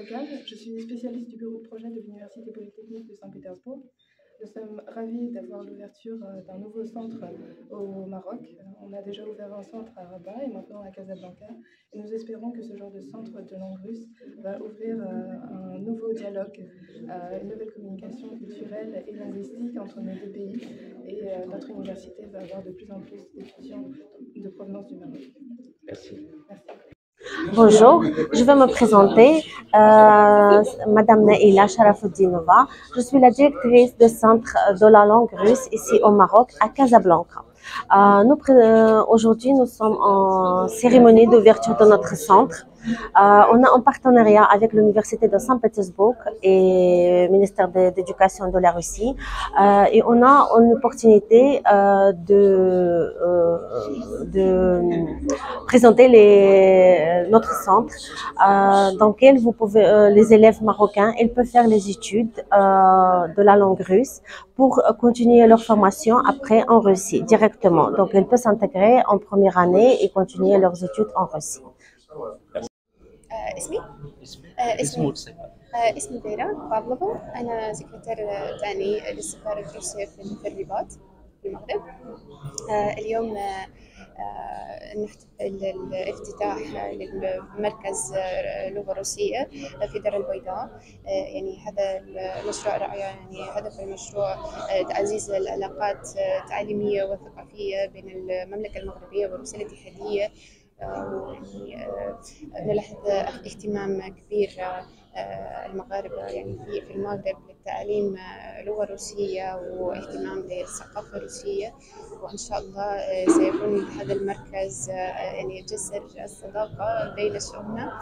Legal, je suis spécialiste du bureau de projet de l'Université polytechnique de Saint-Pétersbourg. Nous sommes ravis d'avoir l'ouverture d'un nouveau centre au Maroc. On a déjà ouvert un centre à Rabat et maintenant à Casablanca. Et nous espérons que ce genre de centre de langue russe va ouvrir un nouveau dialogue, une nouvelle communication culturelle et linguistique entre nos deux pays. Et notre université va avoir de plus en plus d'étudiants de provenance du Maroc. Merci. Merci. Bonjour, je vais me présenter. Madame Naïla Sharafoudinova. Je suis la directrice du centre de la langue russe ici au Maroc, à Casablanca. Aujourd'hui, nous sommes en cérémonie d'ouverture de notre centre. On a un partenariat avec l'Université de Saint-Pétersbourg et le ministère de l'Éducation de la Russie. Et on a une opportunité de présenter notre centre dans lequel les élèves marocains ils peuvent faire les études de la langue russe pour continuer leur formation après en Russie directement. Donc, ils peuvent s'intégrer en première année et continuer leurs études en Russie. اسمي ديرا بابلوفا. أنا سكرتير ثاني للسفارة الروسية في الرباط في المغرب. اليوم نحتفل الافتتاح للمركز لغة روسية في دار البيضاء. يعني هذا المشروع رائع. يعني هدف المشروع تعزيز العلاقات التعليمية والثقافية بين المملكة المغربية وروسيا الاتحادية. نلاحظ اهتمام كبير المغاربة يعني في المغرب للتعليم لغة روسية واهتمام للثقافة الروسية. وإن شاء الله سيكون هذا المركز يعني جسر الصداقة بين شعوبنا.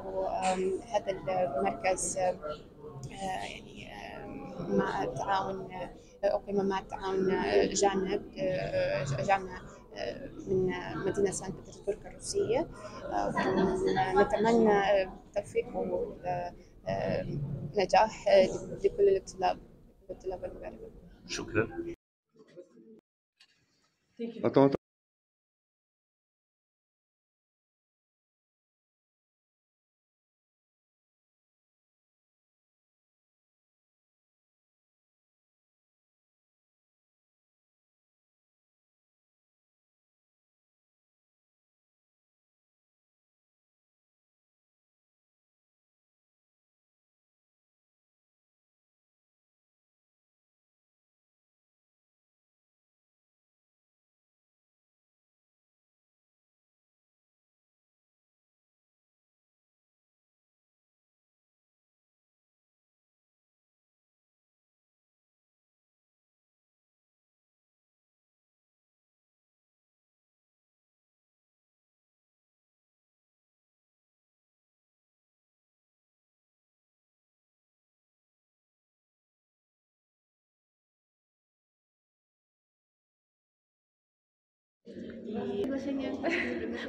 وهذا المركز يعني مع التعاون أقيم مع التعاون جامعة من مدينة سانت بطرسبرغ الروسية. نتمنى التوفيق ونجاح لكل الطلاب المغاربة. شكرا. Attends.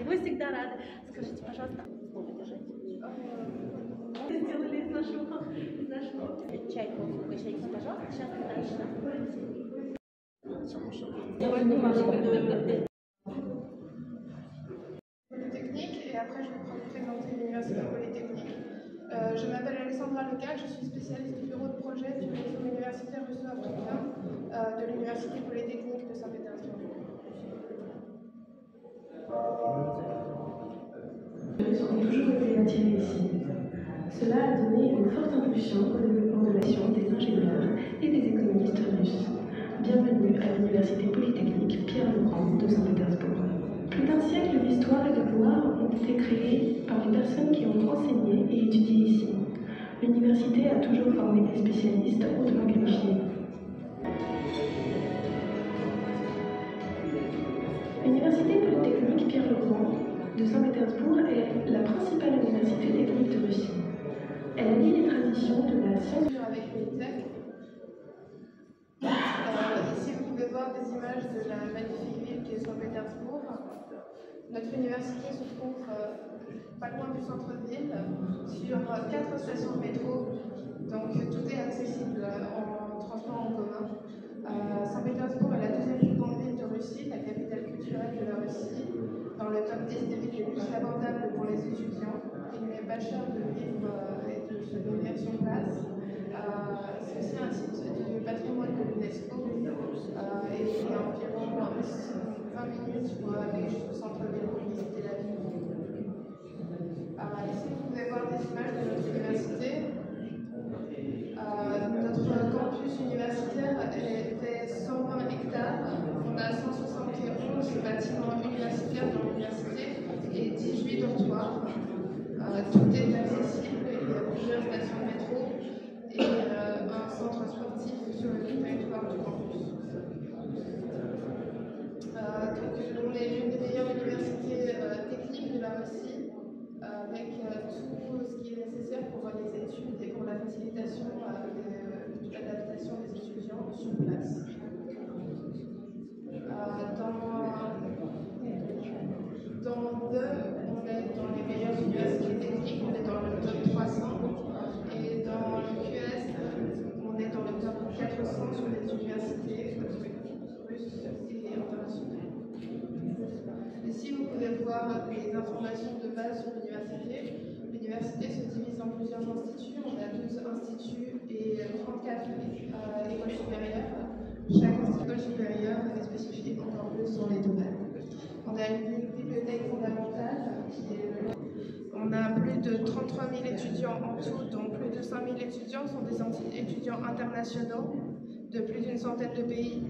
Вы всегда рады. Скажите, пожалуйста, сделали из нашего чайку. Угощайтесь, пожалуйста. Сейчас дальше. Polytechnique et après je vais présenter l'Université polytechnique. Je m'appelle Alexandra Legal, je suis spécialiste du bureau de projet du réseau universitaire russo-africain de l'Université polytechnique de Saint-Pétersbourg. Ils ont toujours été attirés ici. Cela a donné une forte impulsion au développement de l'action des ingénieurs et des économistes russes. Bienvenue à l'Université polytechnique Pierre-le-Grand de Saint-Pétersbourg. Plus d'un siècle d'histoire et de gloire ont été créés par les personnes qui ont enseigné et étudié ici. L'université a toujours formé des spécialistes hautement qualifiés. L'Université polytechnique Pierre-le-Grand de Saint-Pétersbourg est la principale université technique de Russie. Elle allie les traditions de la science avec Meditech. Ici, vous pouvez voir des images de la magnifique ville qui est Saint-Pétersbourg. Notre université se trouve pas loin du centre-ville, sur 4 stations de métro, donc tout est accessible en transport en commun. Saint-Pétersbourg est la deuxième plus grande ville de Russie, la capitale culturelle de la Russie, dans le top 10 des villes les plus abordables pour les étudiants. Il n'est pas cher de vivre et environ 20 minutes pour aller jusqu'au centre-ville pour visiter la ville. Ici, vous pouvez voir des images de notre université. Notre campus universitaire fait 120 hectares. On a 171 bâtiments universitaires dans l'université et 18 dortoirs. Tout est accessible, il y a plusieurs stations de métro et un centre sportif sur le territoire du campus. Donc, on est l'une des meilleures universités techniques de la Russie, avec tout ce qui est nécessaire pour les études et pour la facilitation de l'adaptation des étudiants sur place. Dans deux, on est dans les meilleures universités techniques, on est dans le top 300, et dans le QS, on est dans le top 400 sur les universités russes et internationales. Ici, vous pouvez voir les informations de base sur l'université. L'université se divise en plusieurs instituts. On a 12 instituts et 34 écoles supérieures. Chaque école supérieure est spécifiée encore plus dans les domaines. On a une bibliothèque fondamentale on a plus de 33 000 étudiants en tout, dont plus de 5 000 étudiants sont des étudiants internationaux de plus d'une centaine de pays.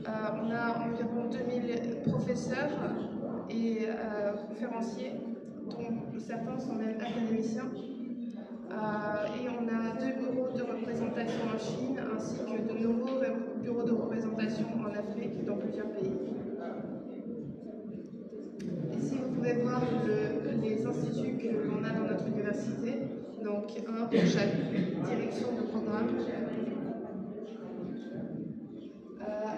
On a environ 2000 professeurs et conférenciers, dont certains sont même académiciens. Et on a 2 bureaux de représentation en Chine, ainsi que de nouveaux bureaux de représentation en Afrique dans plusieurs pays. Ici, vous pouvez voir les instituts que l'on a dans notre université, donc un pour chaque direction de programme.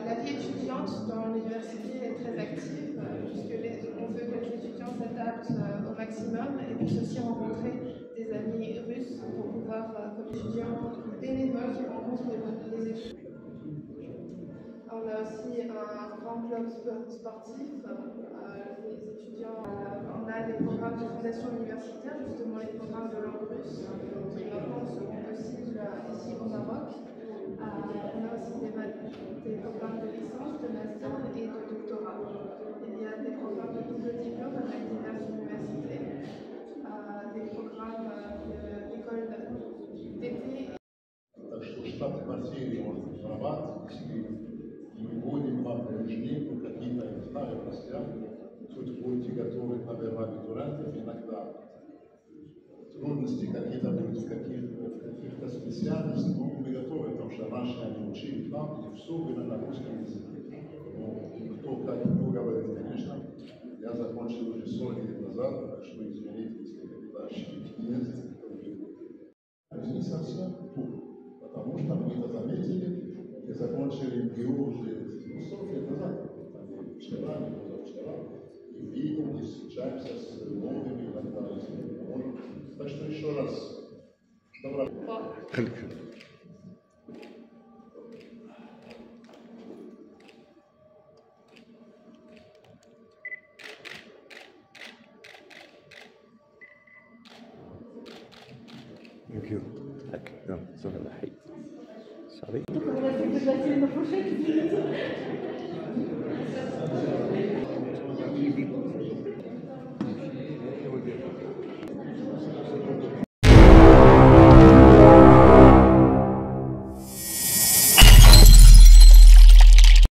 La vie étudiante dans l'université est très active, puisqu'on veut que les étudiants s'adaptent au maximum et puissent aussi rencontrer des amis russes pour pouvoir, comme étudiants bénévoles qui rencontrent les étudiants. On a aussi un grand club sportif. Les étudiants, on a des programmes de fondation universitaire, justement les programmes de langue russe, qui maintenant seront possibles ici au Maroc. On a aussi des programmes de licence, de master et de doctorat. Il y a des programmes de double diplôme avec diverses universités, des programmes d'école d'été. Мы вводим вам упражнения, какие-то, не знаю, мастера. Тут будете готовы проверять абитуриентов. Иногда трудности какие-то будут в каких-то специальностях, но мы готовы, потому что наши они учили там, и все было на русском языке. Но кто как говорит, конечно, я закончил уже 40 лет назад, так что извините, если какие-то ошибки есть. Не совсем тур, потому что мы это заметили. И закончили бюро уже 100 лет назад, вчера, не позавчера, и видим, и встречаемся с новыми иногда. Так что еще раз, добро. Thank you. Tak, no, co hej. Sorry.